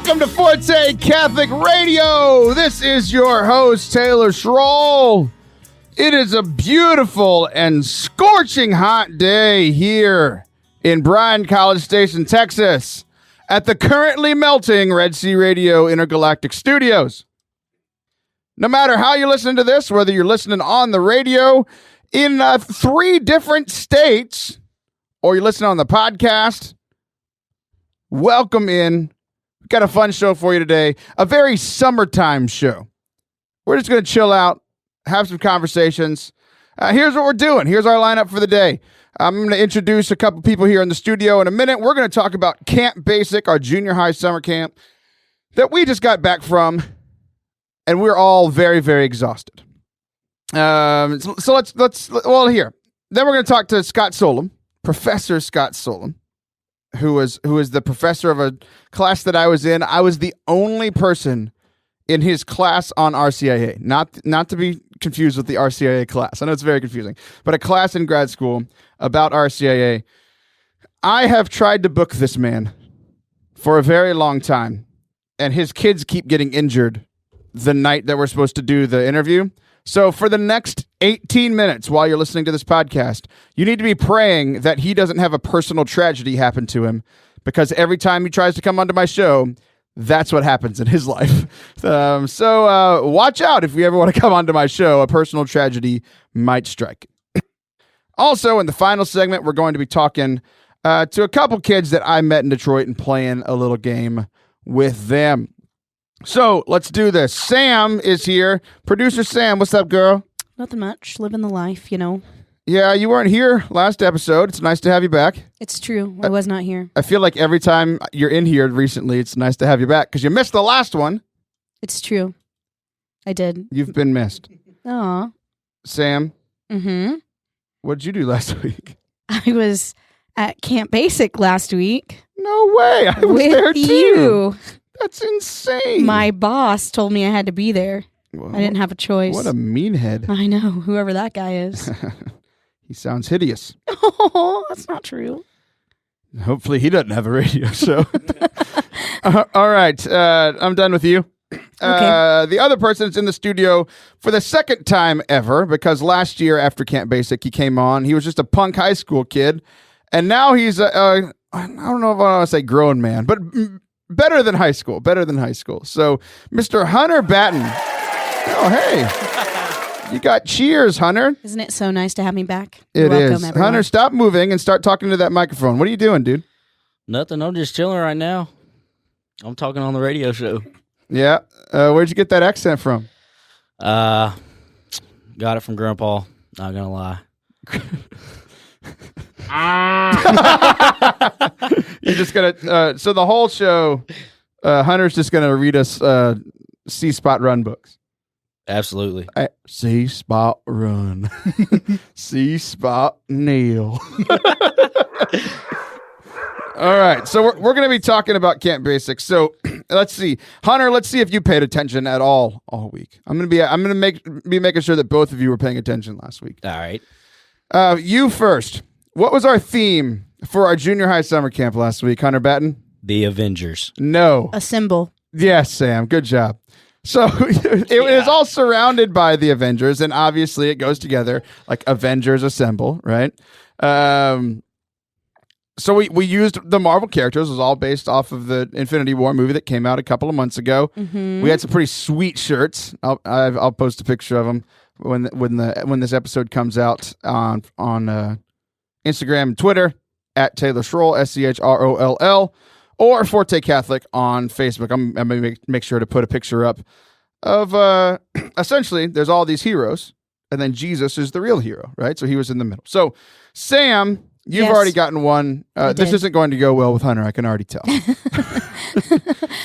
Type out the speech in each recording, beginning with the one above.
Welcome to Forte Catholic Radio. This is your host, Taylor Schroll. It is a beautiful and scorching hot day here in Bryan, College Station, Texas, at the currently melting RCIA Radio Intergalactic Studios. No matter how you listen to this, whether you're listening on the radio in 3 different states or you're listening on the podcast, welcome in. We've got a fun show for you today, a very summertime show. We're just going to chill out, have some conversations. Here's what we're doing. Here's our lineup for the day. I'm going to introduce a couple people here in the studio in a minute. We're going to talk about Camp Basic, our junior high summer camp that we just got back from, and we're all very, very exhausted. So let's here. Then we're going to talk to Scott Sollom, Professor Scott Sollom, who is the professor of a class that I was in. I was the only person in his class on RCIA, not to be confused with the RCIA class. I know it's very confusing, but a class in grad school about RCIA. I have tried to book this man for a very long time, and his kids keep getting injured the night that we're supposed to do the interview. So for the next 18 minutes while you're listening to this podcast, you need to be praying that he doesn't have a personal tragedy happen to him, because every time he tries to come onto my show, that's what happens in his life. So watch out if you ever want to come onto my show. A personal tragedy might strike. Also, in the final segment, we're going to be talking to a couple kids that I met in Detroit and playing a little game with them. So let's do this. Sam is here. Producer Sam, what's up, girl? Nothing much. Living the life, you know. Yeah, you weren't here last episode. It's nice to have you back. It's true. I was not here. I feel like every time you're in here recently, it's nice to have you back because you missed the last one. It's true. I did. You've been missed. Aw. Sam? Mm-hmm. What did you do last week? I was at Camp Basic last week. No way. I was with there too. You. That's insane. My boss told me I had to be there. Well, I didn't have a choice. What a meathead. I know, whoever that guy is. He sounds hideous. Oh, that's not true. Hopefully he doesn't have a radio show. All right. I'm done with you. Okay. The other person is in the studio for the second time ever, because last year after Camp Basic, he came on. He was just a punk high school kid. And now he's, I don't know if I want to say grown man, but better than high school. So, Mr. Hunter Batten. Oh, hey. You got cheers, Hunter. Isn't it so nice to have me back? It Welcome, is. everyone. Hunter, stop moving and start talking to that microphone. What are you doing, dude? Nothing. I'm just chilling right now. I'm talking on the radio show. Yeah. Where'd you get that accent from? Got it from Grandpa. Not gonna lie. You're just gonna. So the whole show, Hunter's just gonna read us C-Spot Run books. Absolutely. C-Spot Run. C-Spot Kneel. All right, so we're going to be talking about Camp Basic. So let's see, Hunter. Let's see if you paid attention at all week. I'm going to be making sure that both of you were paying attention last week. All right. You first. What was our theme for our junior high summer camp last week, Hunter Batten? The Avengers. No. A symbol. Yes, Sam. Good job. So it is all surrounded by the Avengers, and obviously it goes together like Avengers Assemble, right? So we used the Marvel characters. It was all based off of the Infinity War movie that came out a couple of months ago. Mm-hmm. We had some pretty sweet shirts. I'll post a picture of them when this episode comes out on Instagram and Twitter at Taylor Schroll, SCHROLL, or Forte Catholic on Facebook. I'm going to make sure to put a picture up of essentially there's all these heroes, and then Jesus is the real hero, right? So he was in the middle. So Sam, you've already gotten one. This isn't going to go well with Hunter. I can already tell.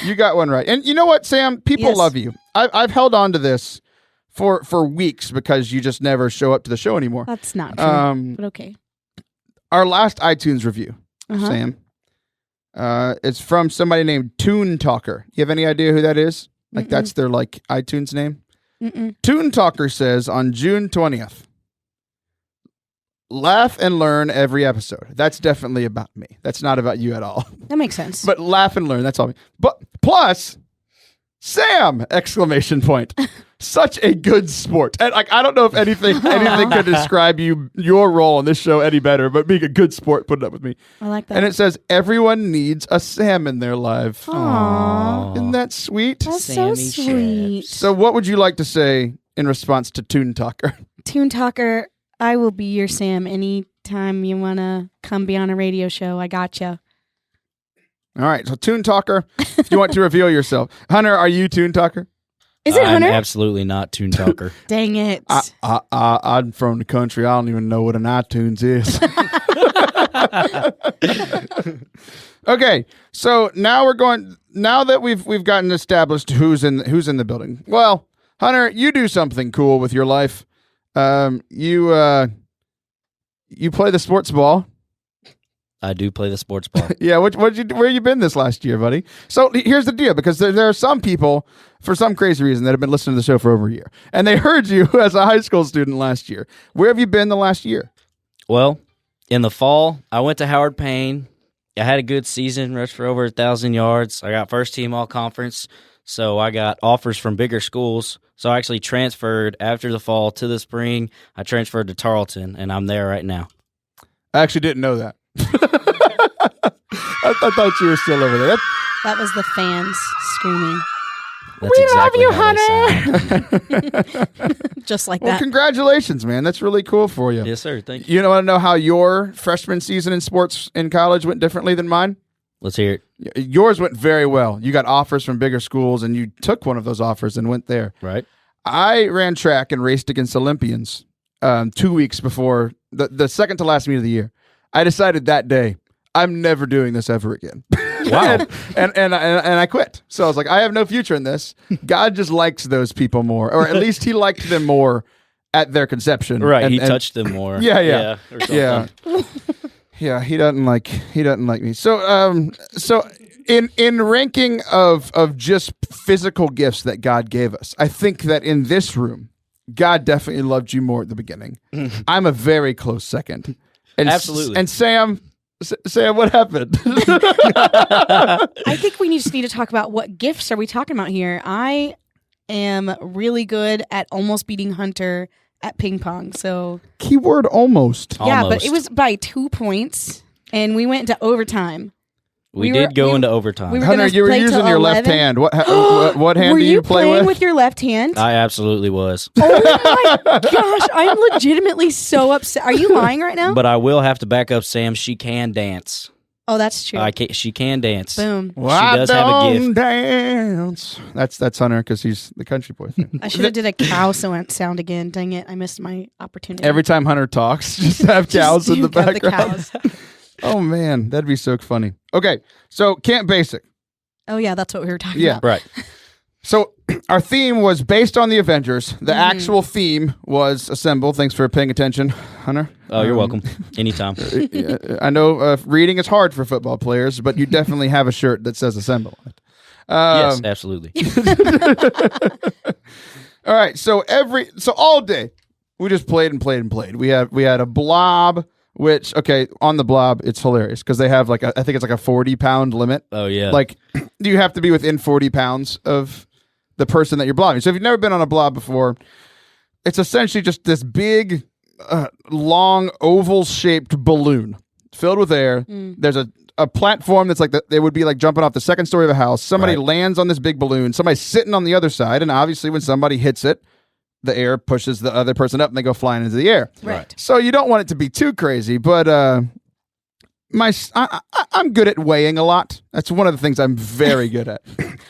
You got one right. And you know what, Sam? People love you. I've held on to this for weeks because you just never show up to the show anymore. That's not true, but okay. Our last iTunes review, Sam, it's from somebody named Toon Talker. You have any idea who that is? Like that's their like iTunes name? Toon Talker says on June 20th, laugh and learn every episode. That's definitely about me. That's not about you at all. That makes sense. But laugh and learn, that's all me. But Plus, Sam! Exclamation point. Such a good sport. And like, I don't know if anything could describe your role in this show any better, but being a good sport, put it up with me. I like that. And it says, everyone needs a Sam in their life. Aww. Isn't that sweet? That's so Sammy sweet. So what would you like to say in response to Toon Talker? Toon Talker, I will be your Sam anytime you want to come be on a radio show. I gotcha. All right, so Toon Talker, if you want to reveal yourself. Hunter, are you Toon Talker? Is it I'm Hunter? absolutely not Toon Talker. Dang it. I'm from the country. I don't even know what an iTunes is. Okay, so now that we've gotten established who's in the building. Well, Hunter, you do something cool with your life. You play the sports ball. I do play the sports ball. Yeah, where you been this last year, buddy? So here's the deal, because there are some people, for some crazy reason, that have been listening to the show for over a year, and they heard you as a high school student last year. Where have you been the last year? Well, in the fall, I went to Howard Payne. I had a good season, rushed for over 1,000 yards. I got first team all conference, so I got offers from bigger schools. So I actually transferred after the fall to the spring. I transferred to Tarleton, and I'm there right now. I actually didn't know that. I thought you were still over there. That was the fans screaming. That's exactly you, how Hunter. they sound. Just like Well, that. congratulations, man. That's really cool for you. Yes, sir. Thank you. You want to know how your freshman season in sports in college went differently than mine? Let's hear it. Yours went very well. You got offers from bigger schools, and you took one of those offers and went there. Right. I ran track and raced against Olympians 2 weeks before the second to last meet of the year. I decided that day, I'm never doing this ever again. Wow. and I quit. So I was like, I have no future in this. God just likes those people more, or at least he liked them more at their conception. Right. He touched them more. Yeah. Or something. Yeah. Yeah, he doesn't like me. So in ranking of just physical gifts that God gave us, I think that in this room, God definitely loved you more at the beginning. I'm a very close second. And Absolutely. And Sam, what happened? I think we just need to talk about what gifts are we talking about here. I am really good at almost beating Hunter at ping pong. So Keyword almost. yeah, but Almost. it was by 2 points, and we went into overtime. We did go into overtime. we were Hunter, gonna you were play using till your left 11. hand. What hand Were do you play playing with? with your left hand? I absolutely was. Oh my gosh, I'm legitimately so upset. Are you lying right now? But I will have to back up Sam. She can dance. Oh, that's true. She can dance. Boom. Well, She does have a gift. Dance. That's Hunter because he's the country boy. I should have did a cow sound again. Dang it, I missed my opportunity. Every time Hunter talks, just have cows in the Got the background. cows. Oh man, that'd be so funny. Okay, so Camp Basic. Oh yeah, that's what we were talking Yeah. about. Right. So our theme was based on the Avengers. The actual theme was Assemble. Thanks for paying attention, Hunter. Oh, you're welcome. Anytime. I know reading is hard for football players, but you definitely have a shirt that says Assemble on it. Yes, absolutely. All right, so all day we just played and played and played. We had a blob, which on the blob it's hilarious because they have I think it's like a 40-pound limit. Oh, yeah. Like you have to be within 40 pounds of the person that you're blobbing. So if you've never been on a blob before, it's essentially just this big, long oval-shaped balloon filled with air. There's a platform that's they would be like jumping off the second story of a house. Somebody Right. lands on this big balloon. Somebody's sitting on the other side, and obviously when somebody hits it, the air pushes the other person up, and they go flying into the air. Right. So you don't want it to be too crazy, but I'm good at weighing a lot. That's one of the things I'm very good at.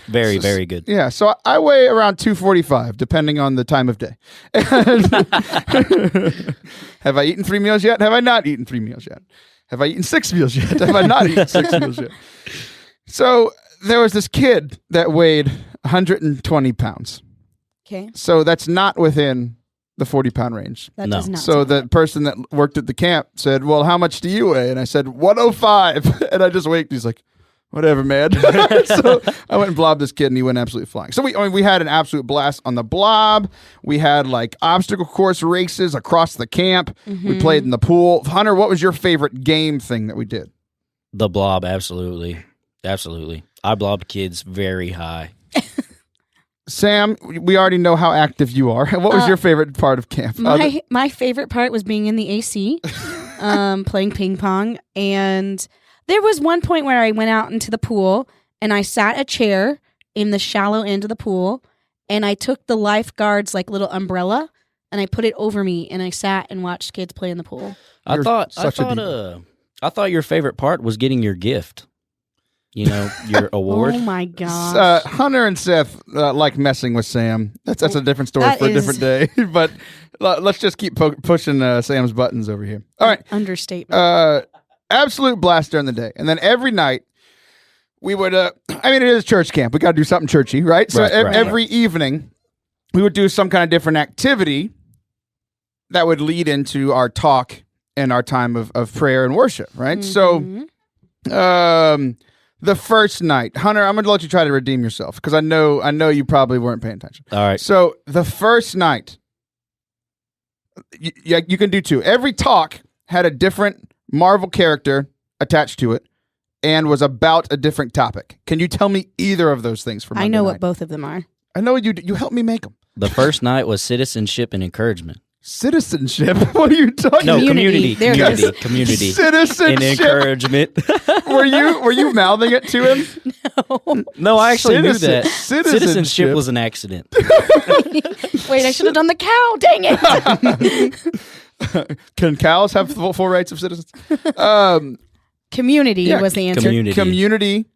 Very, very good. Yeah, so I weigh around 245, depending on the time of day. Have I eaten 3 meals yet? Have I not eaten 3 meals yet? Have I eaten 6 meals yet? Have I not eaten 6 meals yet? So there was this kid that weighed 120 pounds. Okay. So that's not within the 40-pound range. That No. does not. So sound the person that worked at the camp said, well, how much do you weigh? And I said, 105. And I just winked. He's like, whatever, man. So I went and blobbed this kid, and he went absolutely flying. So we had an absolute blast on the blob. We had obstacle course races across the camp. We played in the pool. Hunter, what was your favorite game thing that we did? The blob, absolutely. Absolutely. I blobbed kids very high. Sam, we already know how active you are. What was your favorite part of camp? My favorite part was being in the AC, playing ping pong. And there was one point where I went out into the pool and I sat a chair in the shallow end of the pool, and I took the lifeguard's like little umbrella and I put it over me, and I sat and watched kids play in the pool. I thought your favorite part was getting your gift. You know, your award. Oh my gosh. Hunter and Seth like messing with Sam. That's a different story for a different day. But let's just keep pushing Sam's buttons over here. All right. Understatement. Absolute blast during the day. And then every night we would, it is church camp. We got to do something churchy, right? So every evening we would do some kind of different activity that would lead into our talk and our time of prayer and worship, right? Mm-hmm. So, the first night, Hunter, I'm going to let you try to redeem yourself because I know you probably weren't paying attention. All right. So the first night, you can do two. Every talk had a different Marvel character attached to it and was about a different topic. Can you tell me either of those things for Monday I know night? what both of them are. I know you helped me make them. The first night was citizenship and encouragement. Citizenship? What are you talking No, about? community. There it is. Community. Citizenship. And encouragement. Were you mouthing it to him? No, I actually knew that. Citizenship was an accident. Wait, I should have done the cow. Dang it. Can cows have full rights of citizens? Community was the answer. Community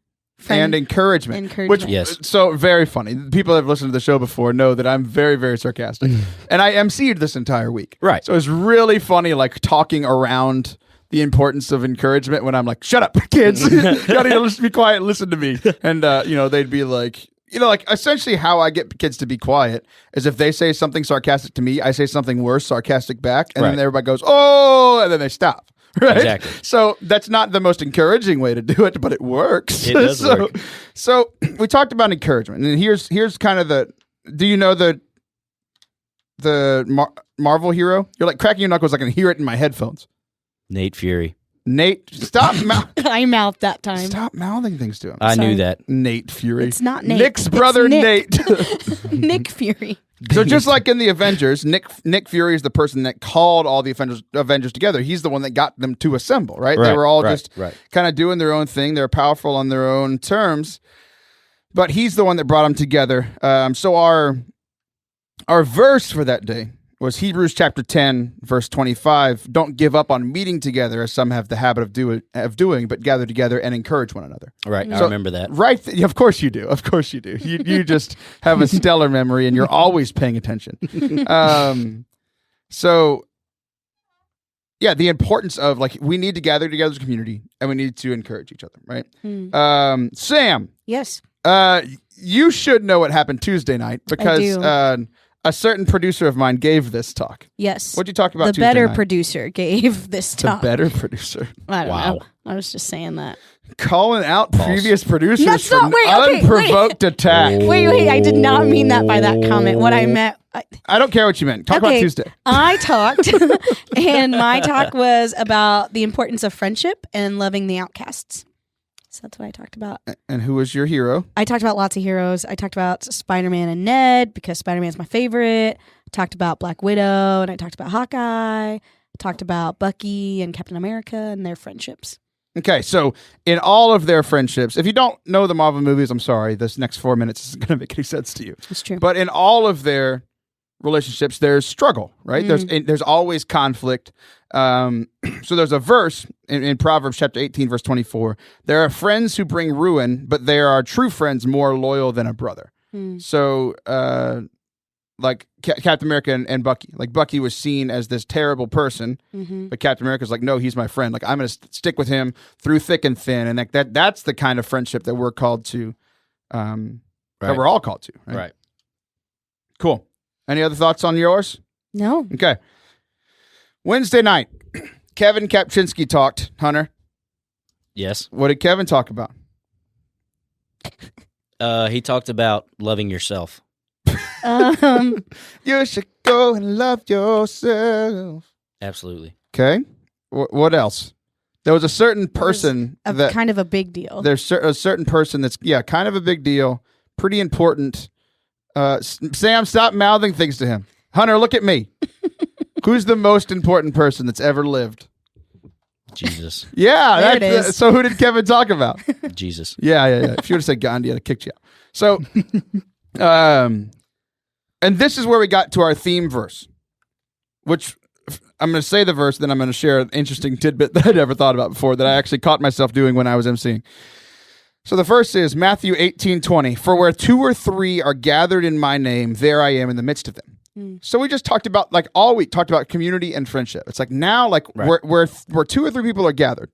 and encouragement. Which, yes. So very funny. People that have listened to the show before know that I'm very, very sarcastic. And I emceed this entire week. Right. So it's really funny, like talking around the importance of encouragement when I'm like, shut up, kids. You gotta be quiet and listen to me. And, they'd be like, essentially how I get kids to be quiet is if they say something sarcastic to me, I say something worse, sarcastic back. And then everybody goes, oh, and then they stop. Right? Exactly. So that's not the most encouraging way to do it, but it works. It does work. So we talked about encouragement, and here's kind of do you know the Marvel hero? You're like cracking your knuckles. I can hear it in my headphones. Nate Fury. Nate, stop. I mouthed that time. Stop mouthing things to him. I knew that. Nate Fury. It's not Nate. Nick's brother, Nick. Nate. Nick Fury. So just like in the Avengers, Nick Fury is the person that called all the Avengers together. He's the one that got them to assemble, right? They were all just kind of doing their own thing. They're powerful on their own terms, but he's the one that brought them together. So our verse for that day was Hebrews chapter 10, verse 25. Don't give up on meeting together as some have the habit of doing, but gather together and encourage one another. Right, I remember that. Right, of course you do. Of course you do. You just have a stellar memory and you're always paying attention. So, yeah, the importance of we need to gather together as a community and we need to encourage each other, right? Sam. Yes. You should know what happened Tuesday night because a certain producer of mine gave this talk. Yes. What'd you talk about Tuesday The better night? producer gave this talk. The better producer. I don't know. I was just saying that. Calling out previous producers That's from unprovoked attack. Wait. I did not mean that by that comment. What I meant... I don't care what you meant. Talk about Tuesday. I talked, and my talk was about the importance of friendship and loving the outcasts. So that's what I talked about. And who was your hero? I talked about lots of heroes. I talked about Spider-Man and Ned because Spider-Man's my favorite. I talked about Black Widow, and I talked about Hawkeye. I talked about Bucky and Captain America and their friendships. Okay, so in all of their friendships, if you don't know the Marvel movies, I'm sorry, this next 4 minutes isn't going to make any sense to you. It's true. But in all of their relationships, there's struggle, right? There's always conflict. So there's a verse in Proverbs chapter 18, verse 24. There are friends who bring ruin, but there are true friends more loyal than a brother. So, like Captain America and Bucky. Like Bucky was seen as this terrible person, but Captain America's like, no, he's my friend. Like I'm going to stick with him through thick and thin, and that's the kind of friendship that we're called to, that we're all called to. Right. Cool. Any other thoughts on yours? No. Okay. Wednesday night, Kevin Kapczynski talked. Hunter. Yes. What did Kevin talk about? He talked about loving yourself. You should go and love yourself. Absolutely. Okay. What else? There was a certain person that kind of a big deal. There's a certain person that's kind of a big deal, pretty important. Sam, stop mouthing things to him. Hunter, look at me. Who's the most important person that's ever lived? Jesus. Yeah, there it is. So who did Kevin talk about? Jesus. Yeah. If you would have said Gandhi, I'd have kicked you out. So, and this is where we got to our theme verse, which I'm going to say the verse, then I'm going to share an interesting tidbit that I'd never thought about before that I actually caught myself doing when I was emceeing. So the verse is Matthew 18:20. For where 2 or 3 are gathered in my name, there I am in the midst of them. So we just talked about, like, all week, talked about community and friendship. It's like now, like, right. where 2 or 3 people are gathered,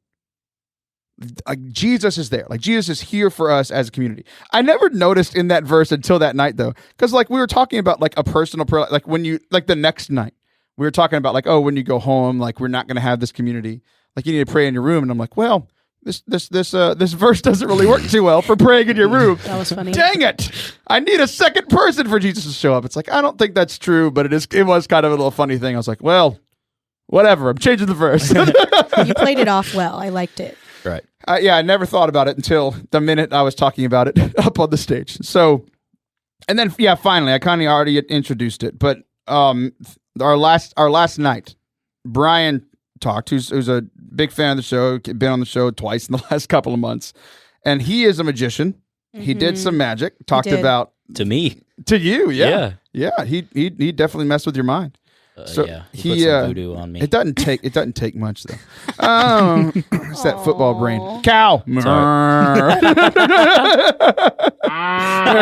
like, Jesus is there. Like, Jesus is here for us as a community. I never noticed in that verse until that night, though, because, like, we were talking about, like, a personal prayer, like, when you, like, the next night, we were talking about, like, oh, when you go home, like, we're not going to have this community. Like, you need to pray in your room. And I'm like, well, this verse doesn't really work too well for praying in your room. That was funny. Dang it! I need a second person for Jesus to show up. It's like, I don't think that's true, but it was kind of a little funny thing. I was like, well, whatever. I'm changing the verse. You played it off well. I liked it. Right. I never thought about it until the minute I was talking about it up on the stage. So, and then finally, I kind of already introduced it, but our last night, Brian talked, who's a big fan of the show, been on the show twice in the last couple of months, and he is a magician. Mm-hmm. He did some magic. Talked about to me, to you, yeah. He definitely messed with your mind. So he put some voodoo on me. It doesn't take much though. It's that football brain. Cow. There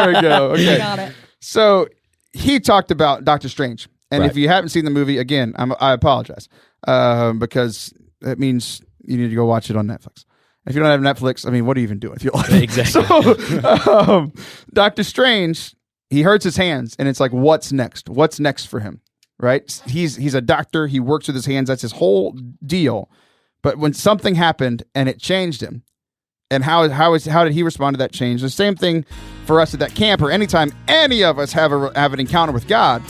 we go. Okay. Got it. So he talked about Doctor Strange, and if you haven't seen the movie, again, I apologize because that means you need to go watch it on Netflix. If you don't have Netflix, I mean, what are you even doing with your life? Exactly. So, Doctor Strange, he hurts his hands, and it's like, what's next? What's next for him? Right? He's a doctor. He works with his hands. That's his whole deal. But when something happened and it changed him, and how did he respond to that change? The same thing for us at that camp, or anytime any of us have an encounter with God,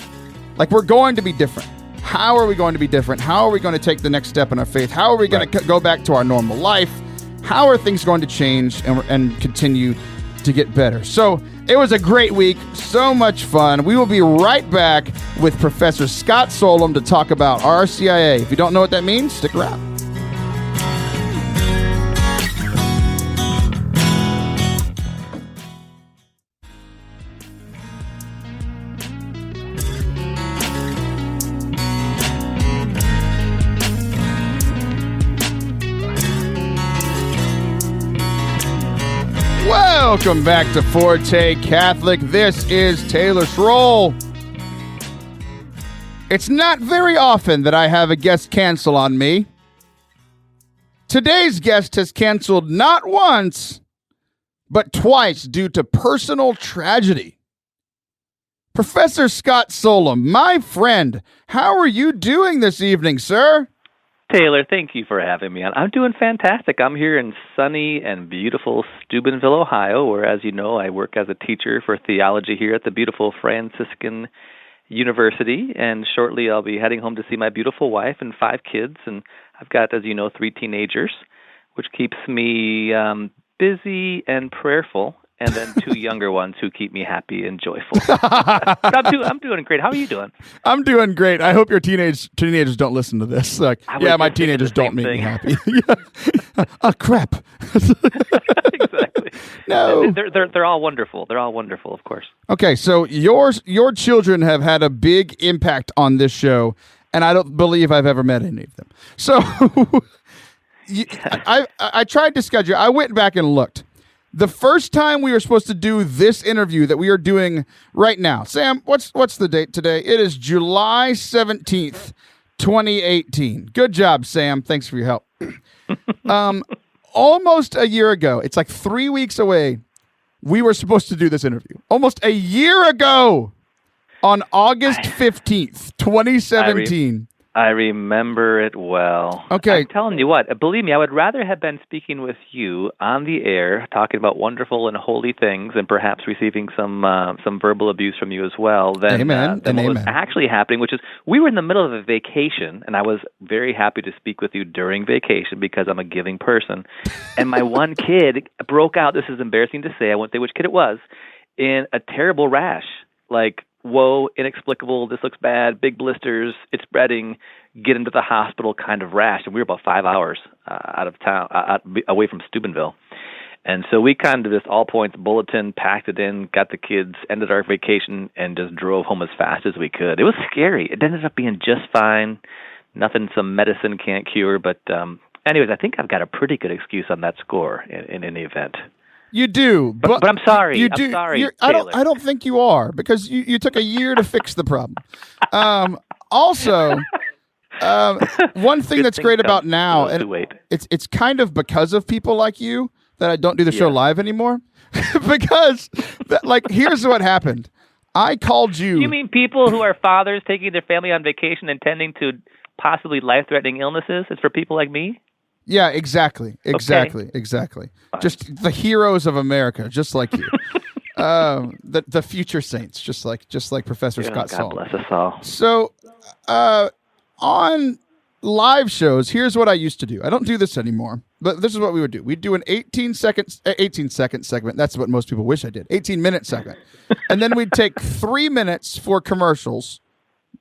like, we're going to be different. How are we going to be different? How are we going to take the next step in our faith? How are we going to go back to our normal life? How are things going to change and continue to get better? So it was a great week. So much fun. We will be right back with Professor Scott Sollom to talk about RCIA. If you don't know what that means, stick around. Welcome back to Forte Catholic. This is Taylor Schroll. It's not very often that I have a guest cancel on me. Today's guest has canceled not once, but twice due to personal tragedy. Professor Scott Sollom, my friend, how are you doing this evening, sir? Taylor, thank you for having me on. I'm doing fantastic. I'm here in sunny and beautiful Steubenville, Ohio, where, as you know, I work as a teacher for theology here at the beautiful Franciscan University, and shortly I'll be heading home to see my beautiful wife and 5 kids, and I've got, as you know, 3 teenagers, which keeps me busy and prayerful, and then 2 younger ones who keep me happy and joyful. I'm doing great. How are you doing? I'm doing great. I hope your teenagers don't listen to this. Like, yeah, my teenagers don't make me happy. Oh, crap. Exactly. No. They're all wonderful. They're all wonderful, of course. Okay, so your children have had a big impact on this show, and I don't believe I've ever met any of them. So I tried to schedule. I went back and looked. The first time we were supposed to do this interview that we are doing right now, Sam, what's the date today? It is July 17th, 2018. Good job, Sam. Thanks for your help. Almost a year ago, it's like 3 weeks away, we were supposed to do this interview. Almost a year ago, on August 15th, 2017. I remember it well. Okay. I'm telling you what, believe me, I would rather have been speaking with you on the air, talking about wonderful and holy things, and perhaps receiving some verbal abuse from you as well, than what was actually happening, which is we were in the middle of a vacation, and I was very happy to speak with you during vacation because I'm a giving person. And my one kid broke out, this is embarrassing to say, I won't say which kid it was, in a terrible rash. Like, whoa, inexplicable, this looks bad, big blisters, it's spreading, get into the hospital kind of rash. And we were about 5 hours out of town, away from Steubenville. And so we kind of just all points bulletin, packed it in, got the kids, ended our vacation, and just drove home as fast as we could. It was scary. It ended up being just fine. Nothing some medicine can't cure. But anyways, I think I've got a pretty good excuse on that score in any event. You do, but I'm sorry. You do. I'm sorry, I don't think you are, because you took a year to fix the problem. Also, one thing that's great about now, and it's kind of because of people like you that I don't do the show live anymore. Because, here's what happened. I called you. You mean people who are fathers taking their family on vacation and tending to possibly life-threatening illnesses? It's for people like me? Yeah, exactly. Fine. Just the heroes of America, just like you. The future saints, just like Professor Scott Sollom. God bless us all. So, on live shows, here's what I used to do. I don't do this anymore, but this is what we would do. We'd do an 18-second segment. That's what most people wish I did. 18-minute segment. And then we'd take 3 minutes for commercials,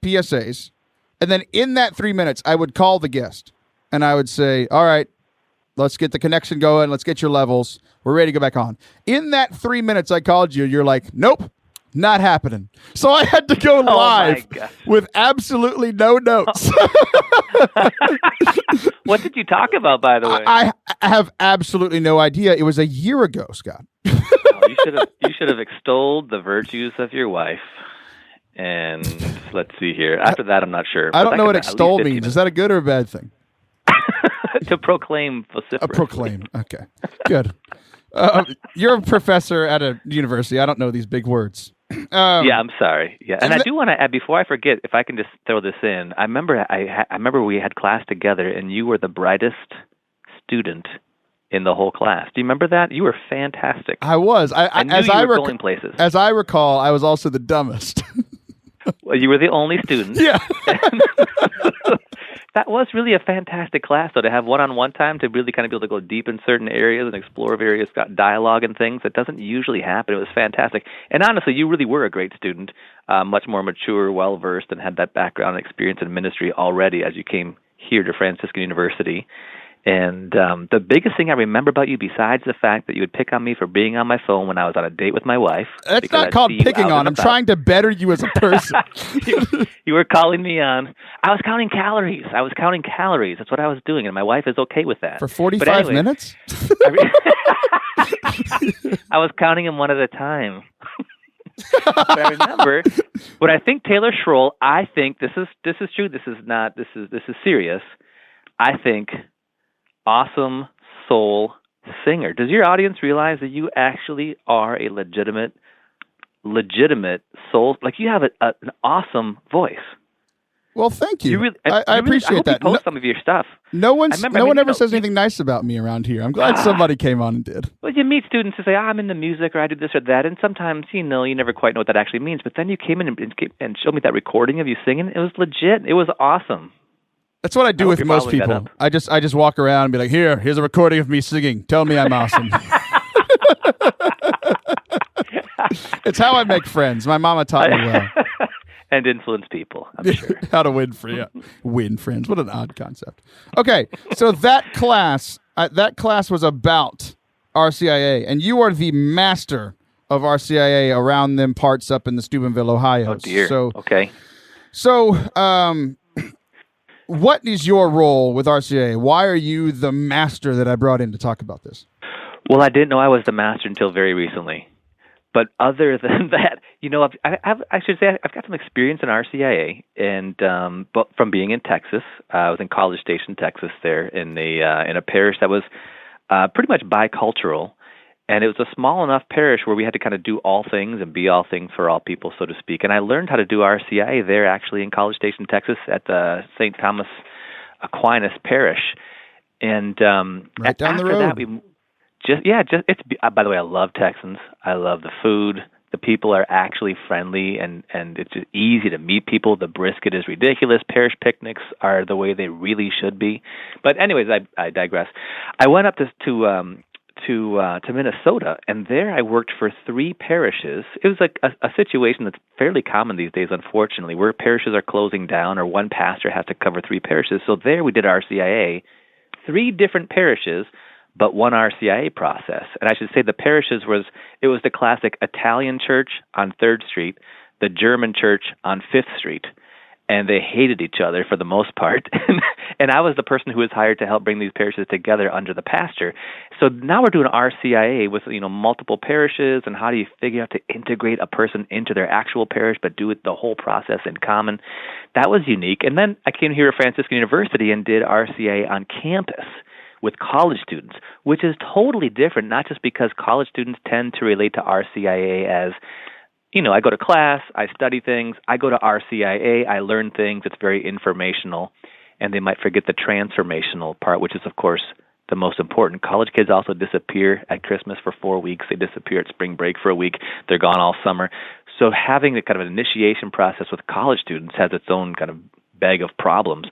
PSAs, and then in that 3 minutes, I would call the guest. And I would say, all right, let's get the connection going. Let's get your levels. We're ready to go back on. In that 3 minutes I called you, you're like, nope, not happening. So I had to go live with absolutely no notes. What did you talk about, by the way? I have absolutely no idea. It was a year ago, Scott. You should have extolled the virtues of your wife. And let's see here. After that, I'm not sure. I don't know what extol means. Is that a good or a bad thing? To proclaim vociferously. Proclaim. Okay. Good. You're a professor at a university. I don't know these big words. Yeah, I'm sorry. Yeah, and I do want to add, before I forget, if I can just throw this in. I remember we had class together, and you were the brightest student in the whole class. Do you remember that? You were fantastic. I was. I knew you were going places. As I recall, I was also the dumbest. Well, you were the only student. Yeah. That was really a fantastic class, though, to have one-on-one time to really kind of be able to go deep in certain areas and explore various dialogue and things. That doesn't usually happen. It was fantastic. And honestly, you really were a great student, much more mature, well-versed, and had that background and experience in ministry already as you came here to Franciscan University. And the biggest thing I remember about you, besides the fact that you would pick on me for being on my phone when I was on a date with my wife. That's not called picking on. I'm trying to better you as a person. You were calling me on. I was counting calories. That's what I was doing, and my wife is okay with that. For 45 minutes? I was counting them one at a time. But I remember when I think Taylor Schroll, I think this is true. This is serious. I think awesome soul singer. Does your audience realize that you actually are a legitimate soul? Like, you have an awesome voice. Well, thank you. Really, I appreciate that. You post some of your stuff. No one ever says anything nice about me around here. I'm glad somebody came on and did. Well, you meet students who say, I'm into music, or I do this or that, and sometimes, you never quite know what that actually means. But then you came in and showed me that recording of you singing. It was legit. It was awesome. That's what I do with most people. I just walk around and be like, here's a recording of me singing. Tell me I'm awesome. It's how I make friends. My mama taught me well. And influence people, I'm sure. How to win friends. What an odd concept. Okay, so that class was about RCIA, and you are the master of RCIA around them parts up in the Steubenville, Ohio. Oh, dear. Okay. So, what is your role with RCIA? Why are you the master that I brought in to talk about this? Well, I didn't know I was the master until very recently. But other than that, I should say I've got some experience in RCIA, and but from being in Texas, I was in College Station, Texas, there in a parish that was pretty much bicultural, And it was a small enough parish where we had to kind of do all things and be all things for all people, so to speak. And I learned how to do RCIA there, actually, in College Station, Texas, at the St. Thomas Aquinas Parish. And right down the road. After that, it's. By the way, I love Texans. I love the food. The people are actually friendly, and it's just easy to meet people. The brisket is ridiculous. Parish picnics are the way they really should be. But anyways, I digress. I went up to Minnesota, and there I worked for 3 parishes. It was like a situation that's fairly common these days, unfortunately, where parishes are closing down or one pastor has to cover 3 parishes. So there we did RCIA, 3 different parishes, but one RCIA process. And I should say the parishes was the classic Italian church on 3rd Street, the German church on 5th Street. And they hated each other for the most part. And I was the person who was hired to help bring these parishes together under the pastor. So now we're doing RCIA with multiple parishes, and how do you figure out to integrate a person into their actual parish but do it the whole process in common? That was unique. And then I came here to Franciscan University and did RCIA on campus with college students, which is totally different, not just because college students tend to relate to RCIA as, I go to class, I study things. I go to RCIA, I learn things. It's very informational. And they might forget the transformational part, which is, of course, the most important. College kids also disappear at Christmas for 4 weeks. They disappear at spring break for a week. They're gone all summer. So having the kind of an initiation process with college students has its own kind of bag of problems.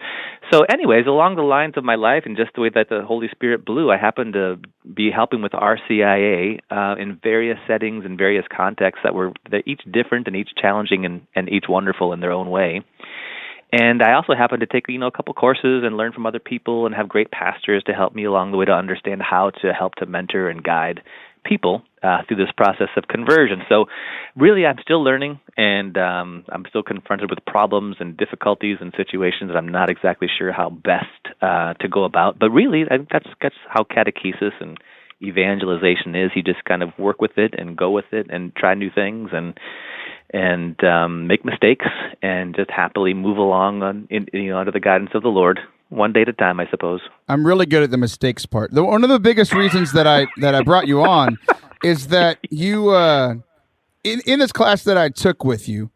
So anyways, along the lines of my life and just the way that the Holy Spirit blew, I happened to be helping with RCIA in various settings and various contexts they're each different and each challenging and each wonderful in their own way. And I also happened to take a couple courses and learn from other people and have great pastors to help me along the way to understand how to help to mentor and guide people through this process of conversion. So really, I'm still learning, and I'm still confronted with problems and difficulties and situations that I'm not exactly sure how best to go about. But really, that's how catechesis and evangelization is. You just kind of work with it and go with it and try new things and make mistakes and just happily move along under the guidance of the Lord. One day at a time, I suppose. I'm really good at the mistakes part. One of the biggest reasons that I brought you on is that you, in this class that I took with you,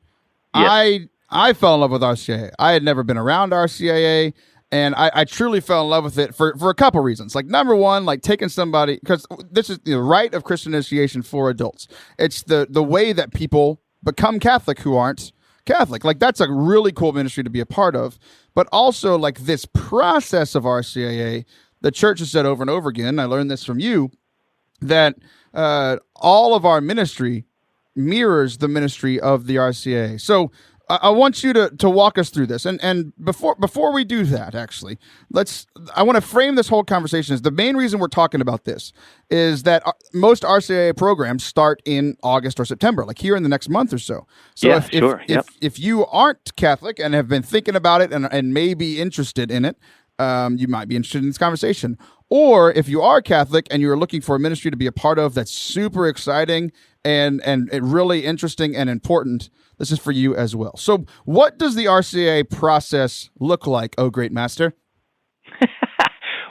yes. I fell in love with RCIA. I had never been around RCIA, and I truly fell in love with it for a couple reasons. Like, number one, like taking somebody, because this is the rite of Christian initiation for adults. It's the way that people become Catholic who aren't Catholic. Like, that's a really cool ministry to be a part of. But also, like, this process of RCIA, the church has said over and over again, I learned this from you, that all of our ministry mirrors the ministry of the RCIA. So I want you to walk us through this. And before we do that, actually, I want to frame this whole conversation as the main reason we're talking about this is that most RCIA programs start in August or September, like here in the next month or so. So yeah, if you aren't Catholic and have been thinking about it and may be interested in it, you might be interested in this conversation. Or if you are Catholic and you're looking for a ministry to be a part of that's super exciting and really interesting and important, this is for you as well. So what does the RCIA process look like, oh great master?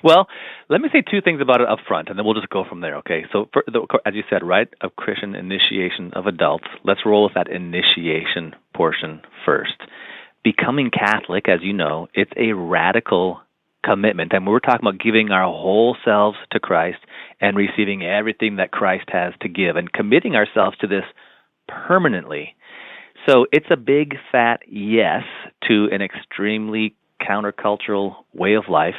Well, let me say 2 things about it up front, and then we'll just go from there, okay? So, as you said, right, of Christian initiation of adults, let's roll with that initiation portion first. Becoming Catholic, as you know, it's a radical commitment, and we're talking about giving our whole selves to Christ and receiving everything that Christ has to give and committing ourselves to this permanently. So it's a big, fat yes to an extremely countercultural way of life,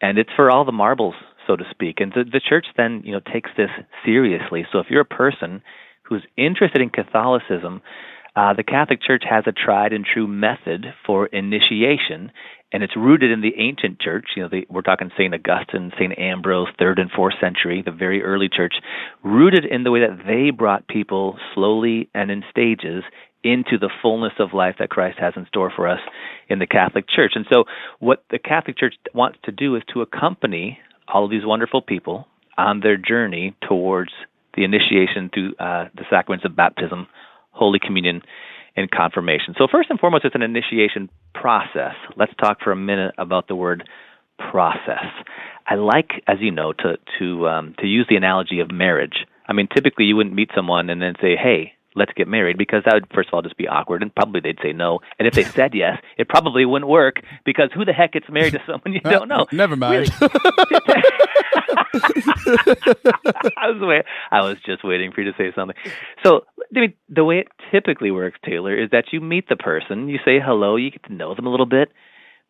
and it's for all the marbles, so to speak. And the church then, takes this seriously. So if you're a person who's interested in Catholicism, the Catholic Church has a tried and true method for initiation, and it's rooted in the ancient church. We're talking St. Augustine, St. Ambrose, 3rd and 4th century, the very early church, rooted in the way that they brought people slowly and in stages into the fullness of life that Christ has in store for us in the Catholic Church. And so what the Catholic Church wants to do is to accompany all of these wonderful people on their journey towards the initiation through the sacraments of baptism, Holy Communion, and confirmation. So first and foremost, it's an initiation process. Let's talk for a minute about the word process. I like, as you know, to use the analogy of marriage. I mean, typically you wouldn't meet someone and then say, hey, let's get married, because that would, first of all, just be awkward, and probably they'd say no. And if they said yes, it probably wouldn't work, because who the heck gets married to someone you don't know? Never mind. Really? I was just waiting for you to say something. So, I mean, the way it typically works, Taylor, is that you meet the person, you say hello, you get to know them a little bit,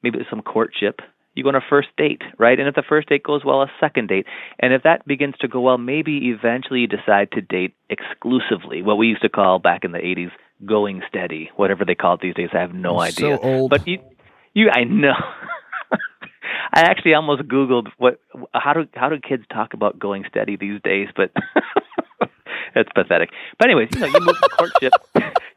maybe there's some courtship. You go on a first date, right? And if the first date goes well, a second date. And if that begins to go well, maybe eventually you decide to date exclusively, what we used to call back in the 80s going steady, whatever they call it these days. I have no idea. So old. But I know. I actually almost Googled how do kids talk about going steady these days, but that's pathetic. But anyways, you move from courtship.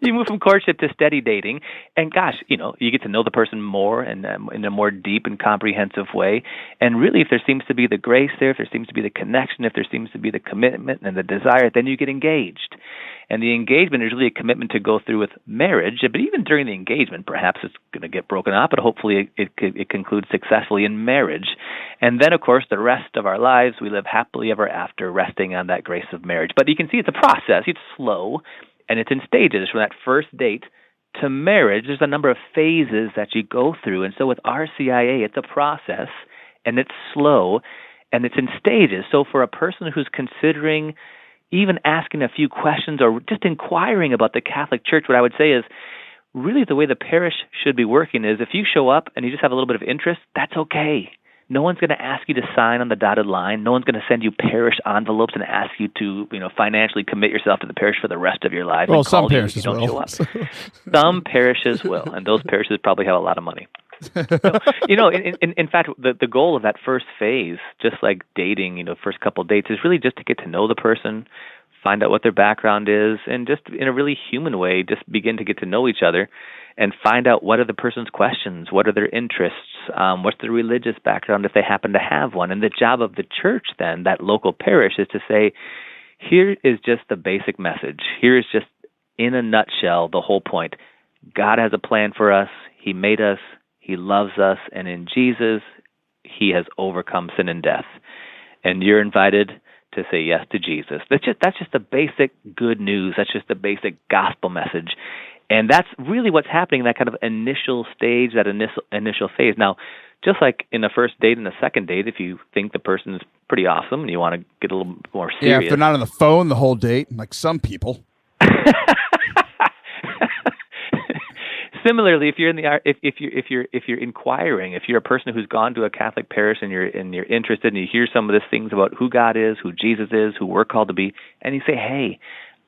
You move from courtship to steady dating, and gosh, you get to know the person more and in a more deep and comprehensive way. And really, if there seems to be the grace there, if there seems to be the connection, if there seems to be the commitment and the desire, then you get engaged. And the engagement is really a commitment to go through with marriage. But even during the engagement, perhaps it's going to get broken up, but hopefully it concludes successfully in marriage. And then, of course, the rest of our lives, we live happily ever after, resting on that grace of marriage. But you can see it's a process. It's slow. And it's in stages from that first date to marriage. There's a number of phases that you go through. And so with RCIA, it's a process, and it's slow, and it's in stages. So for a person who's considering even asking a few questions or just inquiring about the Catholic Church, what I would say is really the way the parish should be working is if you show up and you just have a little bit of interest, that's okay. No one's going to ask you to sign on the dotted line. No one's going to send you parish envelopes and ask you to, financially commit yourself to the parish for the rest of your life. Well, and some call parishes you if you don't will. show up. Some parishes will, and those parishes probably have a lot of money. So, in fact, the goal of that first phase, just like dating, first couple dates, is really just to get to know the person, find out what their background is, and just in a really human way, just begin to get to know each other and find out what are the person's questions, what are their interests, what's their religious background if they happen to have one. And the job of the church then, that local parish, is to say, here is just the basic message. Here is just, in a nutshell, the whole point. God has a plan for us. He made us. He loves us. And in Jesus, He has overcome sin and death. And you're invited to say yes to Jesus. That's just the basic good news. That's just the basic gospel message. And that's really what's happening in that kind of initial stage, that initial phase. Now, just like in the first date and the second date, if you think the person's pretty awesome and you want to get a little more serious. Yeah, if they're not on the phone the whole date, like some people. Similarly, if you're if you're inquiring, if you're a person who's gone to a Catholic parish and you're interested and you hear some of these things about who God is, who Jesus is, who we're called to be, and you say, "Hey,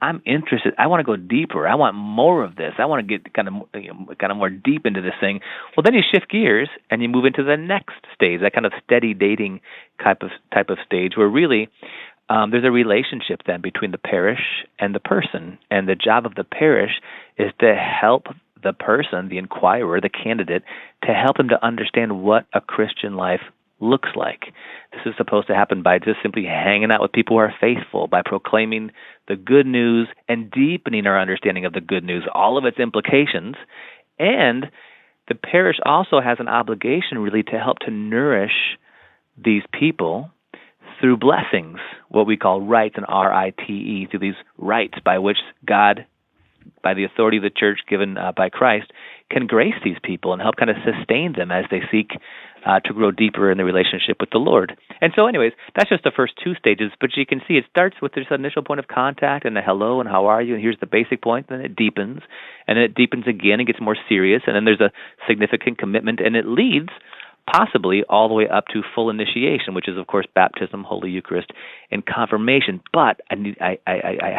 I'm interested. I want to go deeper. I want more of this. I want to get kind of more deep into this thing." Well, then you shift gears and you move into the next stage, that kind of steady dating type of stage, where really there's a relationship then between the parish and the person, and the job of the parish is to help the person, the inquirer, the candidate, to help them to understand what a Christian life looks like. This is supposed to happen by just simply hanging out with people who are faithful, by proclaiming the good news and deepening our understanding of the good news, all of its implications. And the parish also has an obligation really to help to nourish these people through blessings, what we call rites, and R-I-T-E, through these rites by which God, by the authority of the church given by Christ, can grace these people and help kind of sustain them as they seek to grow deeper in the relationship with the Lord. And so anyways, that's just the first two stages, but you can see it starts with this initial point of contact and the hello and how are you, and here's the basic point, then it deepens, and then it deepens again and gets more serious, and then there's a significant commitment, and it leads possibly all the way up to full initiation, which is, of course, baptism, Holy Eucharist, and confirmation. But I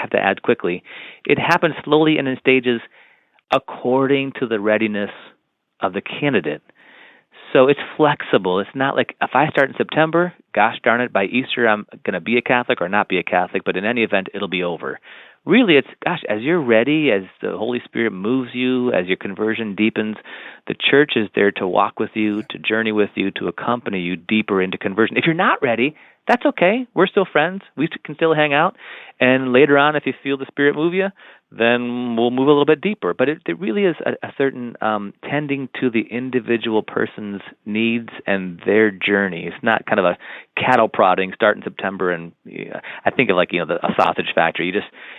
have to add quickly, it happens slowly and in stages according to the readiness of the candidate. So it's flexible. It's not like if I start in September, gosh darn it, by Easter I'm going to be a Catholic or not be a Catholic, but in any event, it'll be over. Really, it's, gosh, as you're ready, as the Holy Spirit moves you, as your conversion deepens, the church is there to walk with you, to journey with you, to accompany you deeper into conversion. If you're not ready, that's okay. We're still friends. We can still hang out. And later on, if you feel the Spirit move you, then we'll move a little bit deeper. But it really is a certain tending to the individual person's needs and their journey. It's not kind of a cattle prodding, start in September. And I think of a sausage factory.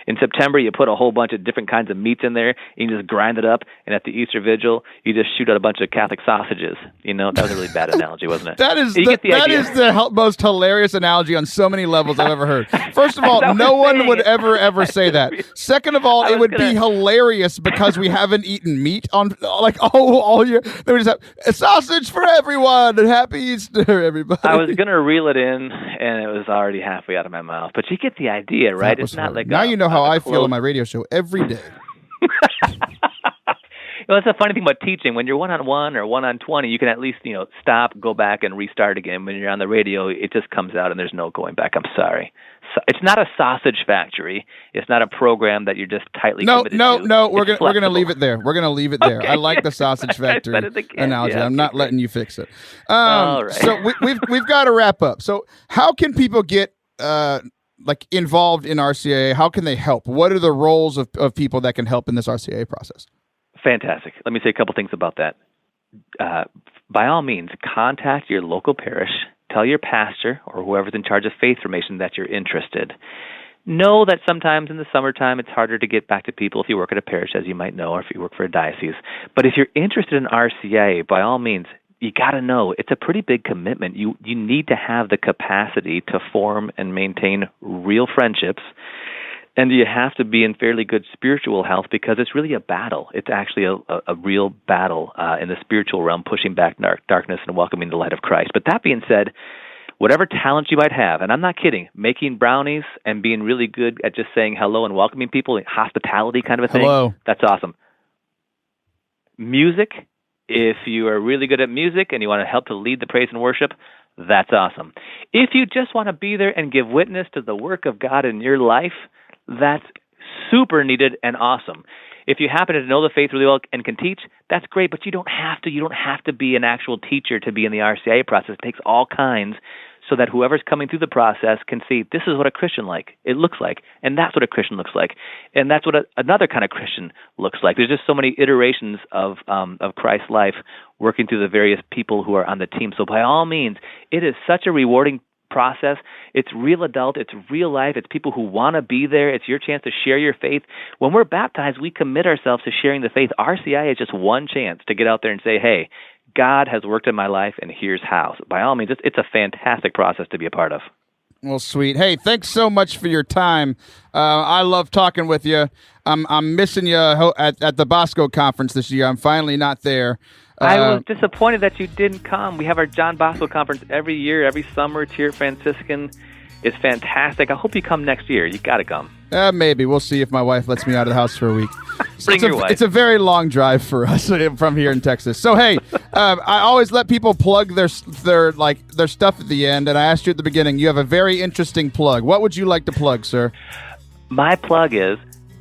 In September, you put a whole bunch of different kinds of meats in there, and you just grind it up. And at the Easter Vigil, you just shoot out a bunch of Catholic sausages. That was a really bad analogy, wasn't it? That is the most hilarious analogy on so many levels I've ever heard. First of all, no one would ever say that. Second of all, it would be hilarious because we haven't eaten meat on all year. They would just have a sausage for everyone and happy Easter, everybody. I was gonna reel it in, and it was already halfway out of my mouth. But you get the idea, right? It's not like now you know how I feel on my radio show every day. Well, that's a funny thing about teaching. When you're 1-on-1 or 1-on-20, you can at least, stop, go back, and restart again. When you're on the radio, it just comes out, and there's no going back. I'm sorry. So it's not a sausage factory. It's not a program that you're just tightly committed to. No. We're gonna leave it there. We're gonna leave it there. Okay. I like the sausage factory analogy. Yeah, I'm not letting you fix it. All right. So we've got to wrap up. So how can people get involved in RCIA? How can they help? What are the roles of people that can help in this RCIA process? Fantastic. Let me say a couple things about that. By all means, contact your local parish. Tell your pastor or whoever's in charge of faith formation that you're interested. Know that sometimes in the summertime it's harder to get back to people if you work at a parish, as you might know, or if you work for a diocese. But if you're interested in RCIA, by all means, you got to know it's a pretty big commitment. You need to have the capacity to form and maintain real friendships. And you have to be in fairly good spiritual health because it's really a battle. It's actually a real battle in the spiritual realm, pushing back darkness and welcoming the light of Christ. But that being said, whatever talents you might have, and I'm not kidding, making brownies and being really good at just saying hello and welcoming people, hospitality kind of a thing, hello. That's awesome. Music, if you are really good at music and you want to help to lead the praise and worship, that's awesome. If you just want to be there and give witness to the work of God in your life, that's super needed and awesome. If you happen to know the faith really well and can teach, that's great, but you don't have to. You don't have to be an actual teacher to be in the RCIA process. It takes all kinds so that whoever's coming through the process can see this is what a Christian looks like, and that's what a Christian looks like, and that's what another kind of Christian looks like. There's just so many iterations of Christ's life working through the various people who are on the team. So by all means, it is such a rewarding process. It's real adult. It's real life. It's people who want to be there. It's your chance to share your faith. When we're baptized, we commit ourselves to sharing the faith. RCIA is just one chance to get out there and say, hey, God has worked in my life, and here's how. So by all means, it's a fantastic process to be a part of. Well, sweet. Hey, thanks so much for your time. I love talking with you. I'm missing you at the Bosco conference this year. I'm finally not there. I was disappointed that you didn't come. We have our John Bosco conference every year, every summer. It's here at Franciscan. It's fantastic. I hope you come next year. You got to come. Maybe. We'll see if my wife lets me out of the house for a week. Bring your wife. It's a very long drive for us from here in Texas. So, hey, I always let people plug their stuff at the end, and I asked you at the beginning, you have a very interesting plug. What would you like to plug, sir? My plug is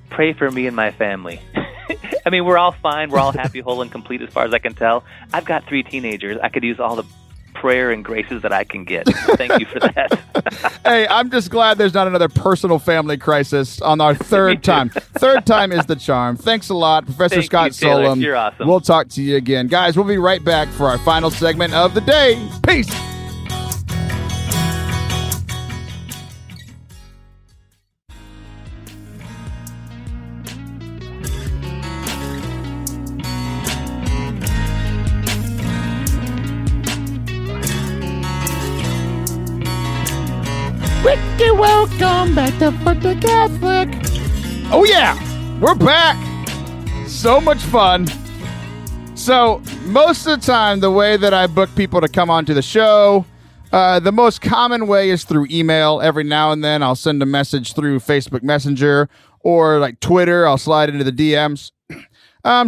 pray for me and my family. I mean, we're all fine. We're all happy, whole, and complete as far as I can tell. I've got 3 teenagers. I could use all the prayer and graces that I can get. So thank you for that. Hey, I'm just glad there's not another personal family crisis on our third time. Third time is the charm. Thanks a lot, Professor Scott Sollom. You're awesome. We'll talk to you again. Guys, we'll be right back for our final segment of the day. Peace. Welcome back to Forte Catholic. Oh yeah, we're back. So much fun. So most of the time, the way that I book people to come onto the show, the most common way is through email. Every now and then, I'll send a message through Facebook Messenger or like Twitter. I'll slide into the DMs.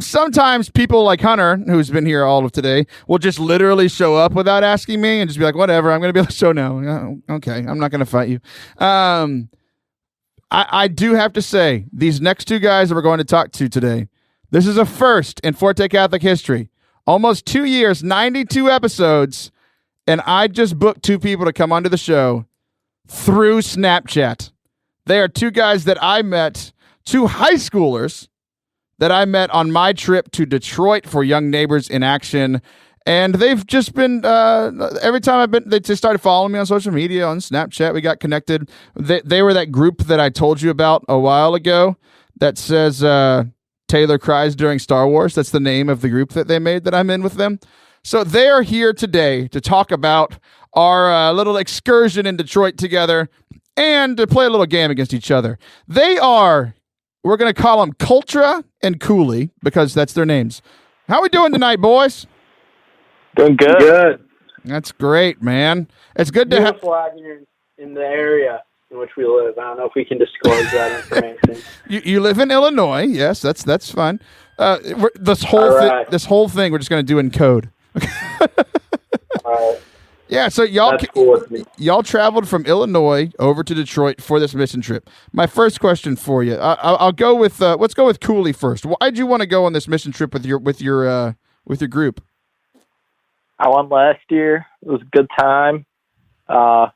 Sometimes people like Hunter, who's been here all of today, will just literally show up without asking me and just be like, whatever, I'm going to be on the show now. Okay, I'm not going to fight you. I do have to say, these next 2 guys that we're going to talk to today, this is a first in Forte Catholic history. Almost 2 years, 92 episodes, and I just booked 2 people to come onto the show through Snapchat. They are two guys that I met, two high schoolers that I met on my trip to Detroit for Young Neighbors in Action. And they've just been, every time I've been, they just started following me on social media, on Snapchat. We got connected. They were that group that I told you about a while ago that says Taylor Cries During Star Wars. That's the name of the group that they made that I'm in with them. So they are here today to talk about our little excursion in Detroit together and to play a little game against each other. They are, we're going to call them Cultra and Cooley because that's their names. How we doing tonight, boys? Doing good. Good. That's great, man. It's good to have flag in the area in which we live. I don't know if we can disclose that information. You live in Illinois, yes. That's fine. This whole thing we're just going to do in code. All right. Yeah, so y'all traveled from Illinois over to Detroit for this mission trip. My first question for you, I'll go with let's go with Cooley first. Why'd you want to go on this mission trip with your group? I went last year. It was a good time. The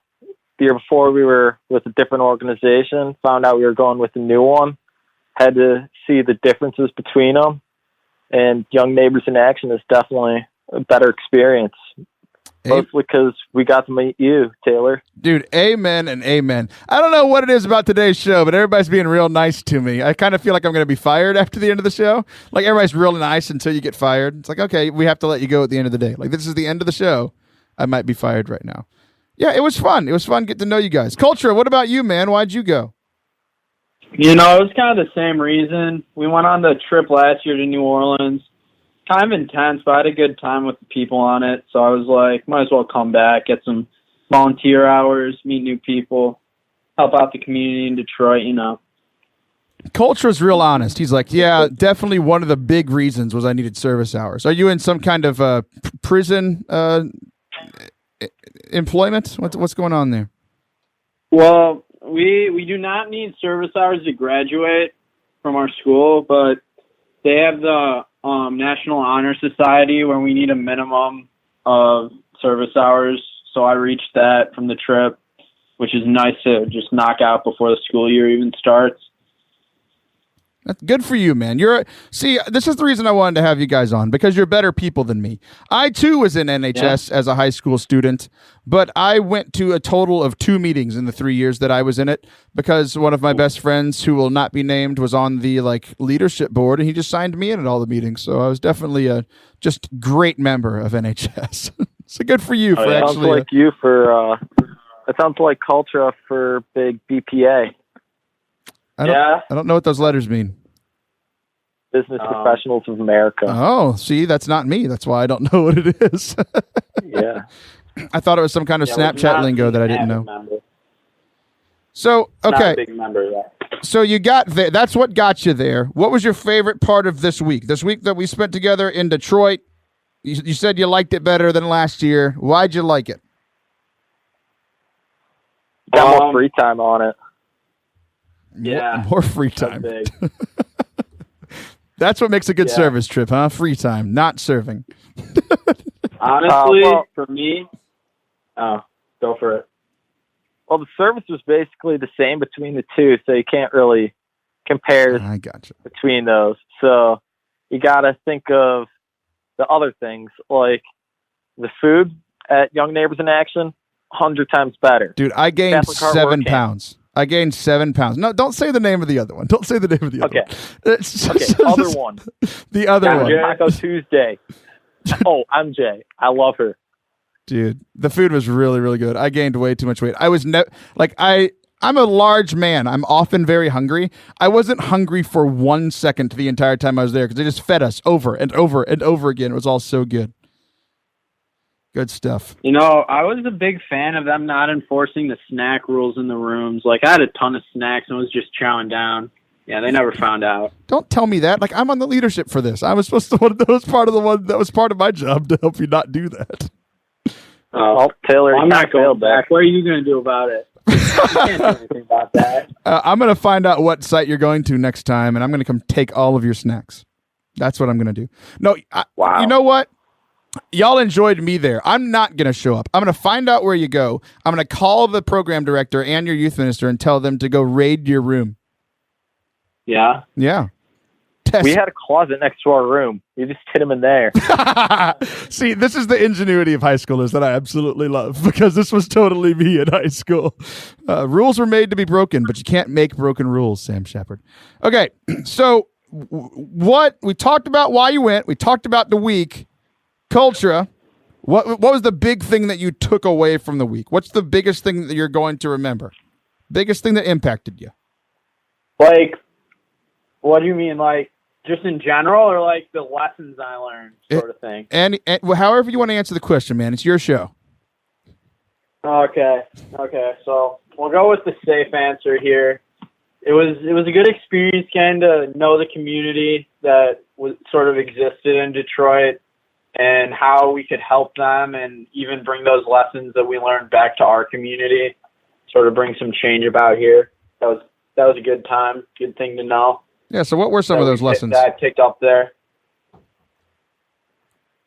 year before we were with a different organization. Found out we were going with a new one. Had to see the differences between them. And Young Neighbors in Action is definitely a better experience. Mostly because we got to meet you, Taylor. Dude, amen and amen. I don't know what it is about today's show, but everybody's being real nice to me. I kind of feel like I'm going to be fired after the end of the show. Like, everybody's real nice until you get fired. It's like, okay, we have to let you go at the end of the day. Like, this is the end of the show. I might be fired right now. Yeah, it was fun. It was fun getting to know you guys. Culture, what about you, man? Why'd you go? You know, it was kind of the same reason. We went on the trip last year to New Orleans. Kind of intense, but I had a good time with the people on it. So I was like, might as well come back, get some volunteer hours, meet new people, help out the community in Detroit, you know. Culture's real honest. He's like, yeah, definitely one of the big reasons was I needed service hours. Are you in some kind of prison employment? What's going on there? Well, we do not need service hours to graduate from our school, but they have the National Honor Society where we need a minimum of service hours. So I reached that from the trip, which is nice to just knock out before the school year even starts. That's good for you, man. See, this is the reason I wanted to have you guys on, because you're better people than me. I, too, was in NHS as a high school student, but I went to a total of 2 meetings in the 3 years that I was in it, because one of my best friends, who will not be named, was on the leadership board, and he just signed me in at all the meetings. So I was definitely a just great member of NHS. So good for you. It sounds like you for it sounds like Culture for big BPA. I don't know what those letters mean. Business Professionals of America. Oh, see, that's not me. That's why I don't know what it is. Yeah. I thought it was some kind of Snapchat lingo that I didn't know. Member. So, okay. Not a big member yet. So you got there. That's what got you there. What was your favorite part of this week? This week that we spent together in Detroit, you said you liked it better than last year. Why'd you like it? Got more free time on it. Yeah. More free time. That's what makes a good service trip, huh? Free time, not serving. Honestly, for me, go for it. Well, the service was basically the same between the two, so you can't really compare between those. So you got to think of the other things, like the food at Young Neighbors in Action, 100 times better. Dude, I gained 7 pounds. I gained 7 pounds. No, don't say the name of the other one. Don't say the name of the other one. Okay, other one. The other one. Taco Tuesday. Oh, I'm Jay. I love her. Dude, the food was really, really good. I gained way too much weight. I was I'm a large man. I'm often very hungry. I wasn't hungry for 1 second the entire time I was there because they just fed us over and over and over again. It was all so good. Good stuff. You know, I was a big fan of them not enforcing the snack rules in the rooms. Like, I had a ton of snacks and was just chowing down. Yeah, they never found out. Don't tell me that. Like, I'm on the leadership for this. I was supposed to, that was part of my job to help you not do that. Taylor, I'm not going back. What are you going to do about it? You can't do anything about that. I'm going to find out what site you're going to next time, and I'm going to come take all of your snacks. That's what I'm going to do. No, wow. You know what? Y'all enjoyed me there. I'm not going to show up. I'm going to find out where you go. I'm going to call the program director and your youth minister and tell them to go raid your room. Yeah. Yeah. We had a closet next to our room. We just hid him in there. See, this is the ingenuity of high schoolers that I absolutely love, because this was totally me in high school. Rules were made to be broken, but you can't make broken rules, Sam Shepard. Okay, so what we talked about why you went. We talked about the week. Cultura. What was the big thing that you took away from the week? What's the biggest thing that you're going to remember? Biggest thing that impacted you? Like, what do you mean? Like, just in general, or like the lessons I learned, sort of thing? And however you want to answer the question, man. It's your show. Okay. So we'll go with the safe answer here. It was a good experience getting to know the community that was sort of existed in Detroit, and how we could help them, and even bring those lessons that we learned back to our community, sort of bring some change about here. That was a good time, good thing to know. Yeah, so what were some of those lessons? That I picked up there.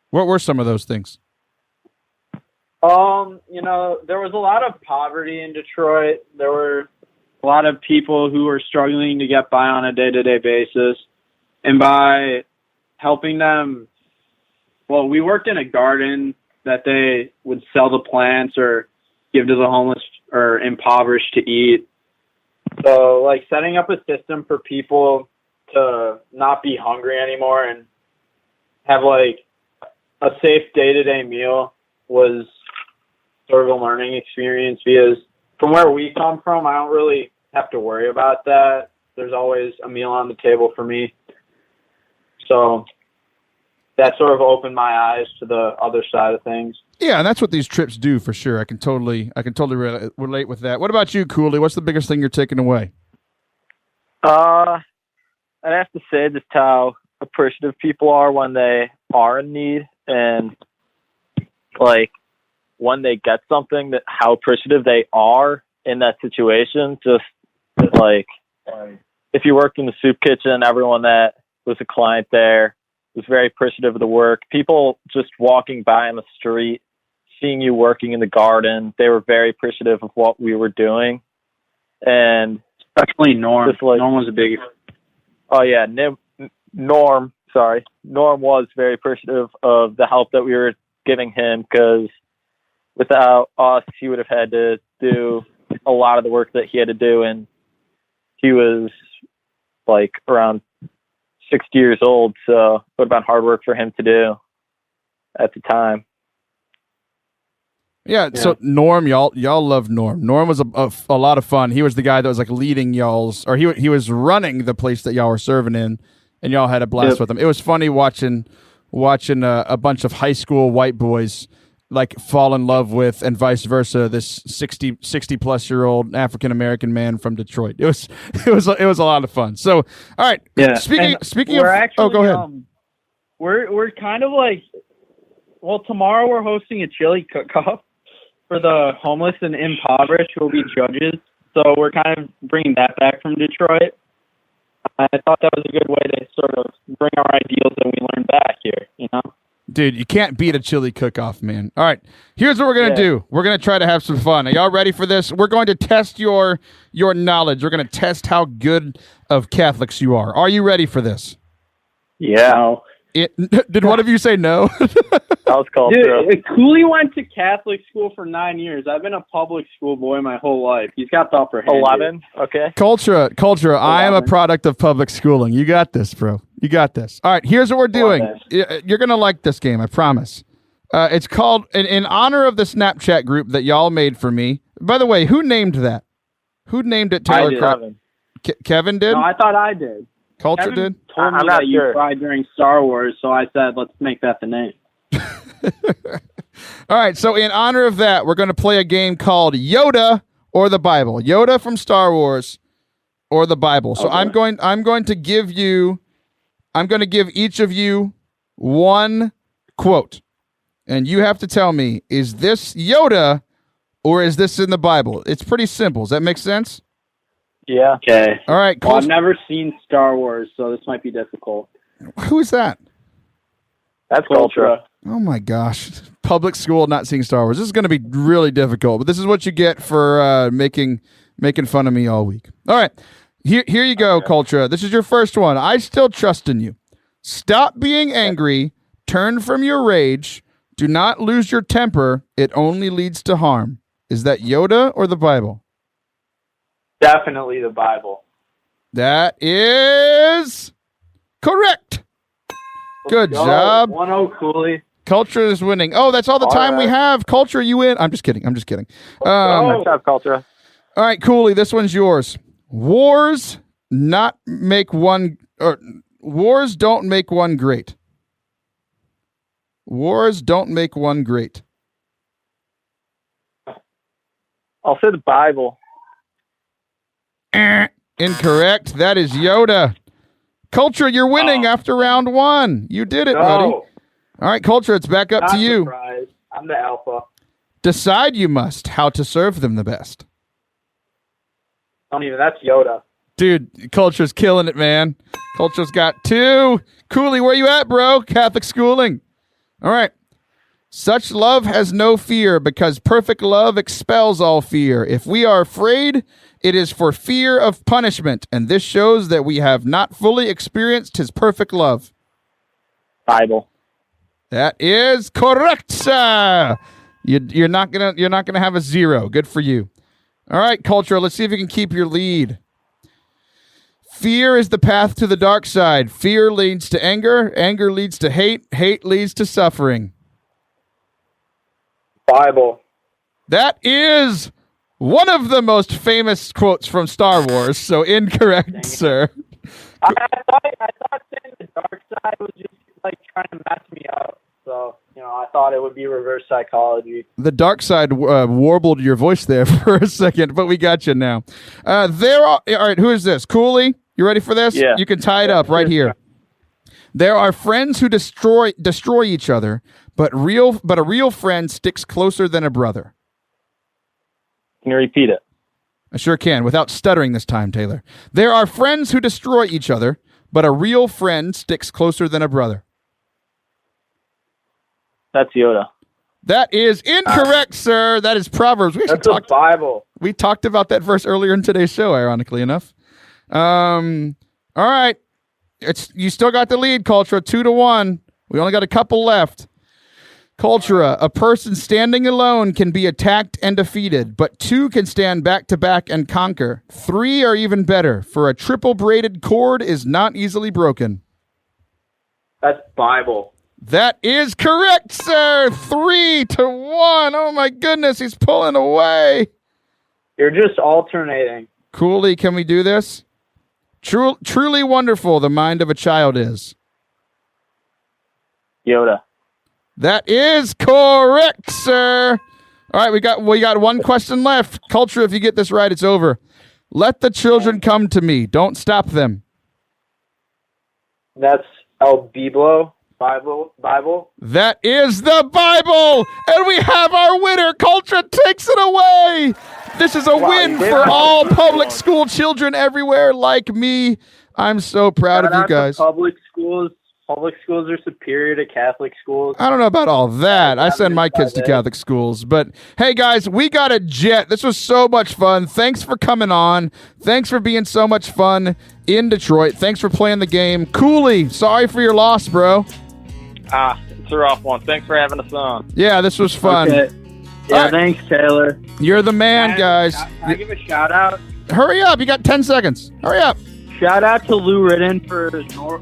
What were some of those things? There was a lot of poverty in Detroit. There were a lot of people who were struggling to get by on a day-to-day basis. And by helping them, well, we worked in a garden that they would sell the plants or give to the homeless or impoverished to eat. So, like, setting up a system for people to not be hungry anymore and have, like, a safe day-to-day meal was sort of a learning experience, because from where we come from, I don't really have to worry about that. There's always a meal on the table for me. So that sort of opened my eyes to the other side of things. Yeah, and that's what these trips do for sure. I can totally relate with that. What about you, Cooley? What's the biggest thing you're taking away? I'd have to say just how appreciative people are when they are in need, and like when they get something, that how appreciative they are in that situation. Just like if you worked in the soup kitchen, everyone that was a client there was very appreciative of the work. People just walking by on the street, seeing you working in the garden, they were very appreciative of what we were doing. And especially Norm. Like, Norm was a big... Oh, yeah. Norm was very appreciative of the help that we were giving him, because without us, he would have had to do a lot of the work that he had to do. And he was like around 60 years old, so it would have been hard work for him to do at the time. Yeah, so Norm, y'all love Norm. Norm was a lot of fun. He was the guy that was like leading y'all's, or he was running the place that y'all were serving in, and y'all had a blast with him. It was funny watching a bunch of high school white boys like fall in love with, and vice versa, this 60 plus year old African American man from Detroit. It was a lot of fun. So, all right. Yeah. Speaking of, actually, go ahead. We're kind of like, well, tomorrow we're hosting a chili cook-off for the homeless and impoverished who will be judges. So we're kind of bringing that back from Detroit. I thought that was a good way to sort of bring our ideals that we learned back here, you know? Dude, you can't beat a chili cook-off, man. All right, here's what we're going to do. We're going to try to have some fun. Are y'all ready for this? We're going to test your knowledge. We're going to test how good of Catholics you are. Are you ready for this? Yeah. No. Did one of you say no? That was called. Dude, Cooley went to Catholic school for 9 years. I've been a public school boy my whole life. He's got the upper hand. 11? Okay. Cultura. I am a product of public schooling. You got this, bro. You got this. All right, here's what we're doing. You're going to like this game, I promise. It's called, in honor of the Snapchat group that y'all made for me. By the way, who named that? Who named it? Taylor Kevin. Kevin did? No, I thought I did. Culture Kevin did? told me I'm not that you sure. cried during Star Wars, so I said, let's make that the name. All right, so in honor of that, we're going to play a game called Yoda or the Bible. Yoda from Star Wars or the Bible. So I'm going to give each of you one quote. And you have to tell me, is this Yoda or is this in the Bible? It's pretty simple. Does that make sense? Yeah. Okay. All right. Well, I've never seen Star Wars, so this might be difficult. Who is that? That's Cultura. Oh my gosh. Public school not seeing Star Wars. This is going to be really difficult, but this is what you get for making fun of me all week. All right. Here you go, okay. Culture. This is your first one. I still trust in you. Stop being angry. Turn from your rage. Do not lose your temper. It only leads to harm. Is that Yoda or the Bible? Definitely the Bible. That is correct. Good job. 1-0 Cooley. Culture is winning. Oh, that's all the time we have. Culture, you win. I'm just kidding. Nice job, Culture. All right, Cooley, this one's yours. Wars don't make one great. Wars don't make one great. I'll say the Bible. Incorrect. That is Yoda. Culture, you're winning after round 1. You did it, buddy. All right, Culture, it's back up to you. Surprised. I'm the alpha. Decide you must how to serve them the best. That's Yoda. Dude, Culture's killing it, man. Culture's got 2. Cooley, where you at, bro? Catholic schooling. All right. Such love has no fear because perfect love expels all fear. If we are afraid, it is for fear of punishment, and this shows that we have not fully experienced his perfect love. Bible. That is correct, sir. You're not gonna have a 0. Good for you. All right, Culture, let's see if you can keep your lead. Fear is the path to the dark side. Fear leads to anger. Anger leads to hate. Hate leads to suffering. Bible. That is one of the most famous quotes from Star Wars, so incorrect, sir. I thought saying the dark side was just like trying to mess me up. So, I thought it would be reverse psychology. The dark side warbled your voice there for a second, but we got you now. All right, who is this? Cooley? You ready for this? Yeah. You can tie it up right here. There are friends who destroy each other, but a real friend sticks closer than a brother. Can you repeat it? I sure can, without stuttering this time, Taylor. There are friends who destroy each other, but a real friend sticks closer than a brother. That's Yoda. That is incorrect, sir. That is Proverbs. That's the Bible. We talked about that verse earlier in today's show, ironically enough. All right. You still got the lead, Cultura, 2-1. We only got a couple left. Cultura, a person standing alone can be attacked and defeated, but 2 can stand back to back and conquer. 3 are even better, for a triple braided cord is not easily broken. That's Bible. That is correct, sir. 3-1. Oh my goodness, he's pulling away. You're just alternating. Cooley, can we do this? Truly wonderful the mind of a child is. Yoda. That is correct, sir. All right, we got one question left. Culture, if you get this right, it's over. Let the children come to me. Don't stop them. That's El Biblo. Bible. That is the Bible, and we have our winner. Culture takes it away. This is a win for all public school children everywhere like me. I'm so proud of you guys. Public schools are superior to Catholic schools. I don't know about all that. I send my kids to Catholic schools. But hey, guys, we got a jet. This was so much fun. Thanks for coming on. Thanks for being so much fun in Detroit. Thanks for playing the game. Cooley, sorry for your loss, bro. It's a rough one. Thanks for having us on. Yeah, this was fun. Okay. Yeah, right. Thanks, Taylor. You're the man, guys. Can I give a shout out? Hurry up. You got 10 seconds. Hurry up. Shout out to Lou Ridden for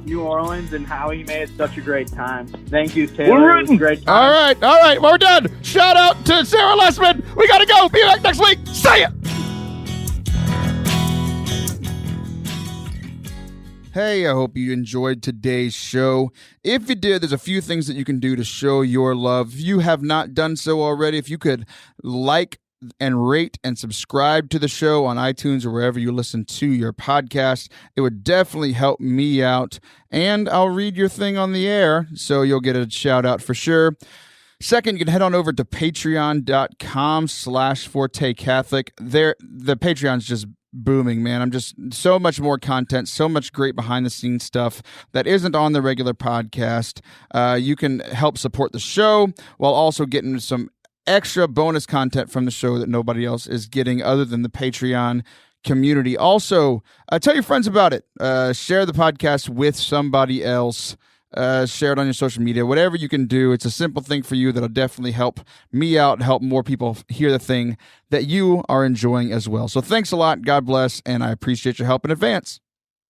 New Orleans and how he made such a great time. Thank you, Taylor. It was a great time. All right. We're done. Shout out to Sarah Lessman. We got to go. Be back next week. See ya. Hey, I hope you enjoyed today's show. If you did, there's a few things that you can do to show your love. If you have not done so already, if you could like and rate and subscribe to the show on iTunes or wherever you listen to your podcast, it would definitely help me out. And I'll read your thing on the air, so you'll get a shout out for sure. Second, you can head on over to patreon.com/Forte Catholic. There, the Patreon's just booming, man. I'm just so much more content, so much great behind the scenes stuff that isn't on the regular podcast. You can help support the show while also getting some extra bonus content from the show that nobody else is getting other than the Patreon community. Also, tell your friends about it. Share the podcast with somebody else. Share it on your social media, whatever you can do. It's a simple thing for you that'll definitely help me out and help more people hear the thing that you are enjoying as well. So thanks a lot. God bless. And I appreciate your help in advance.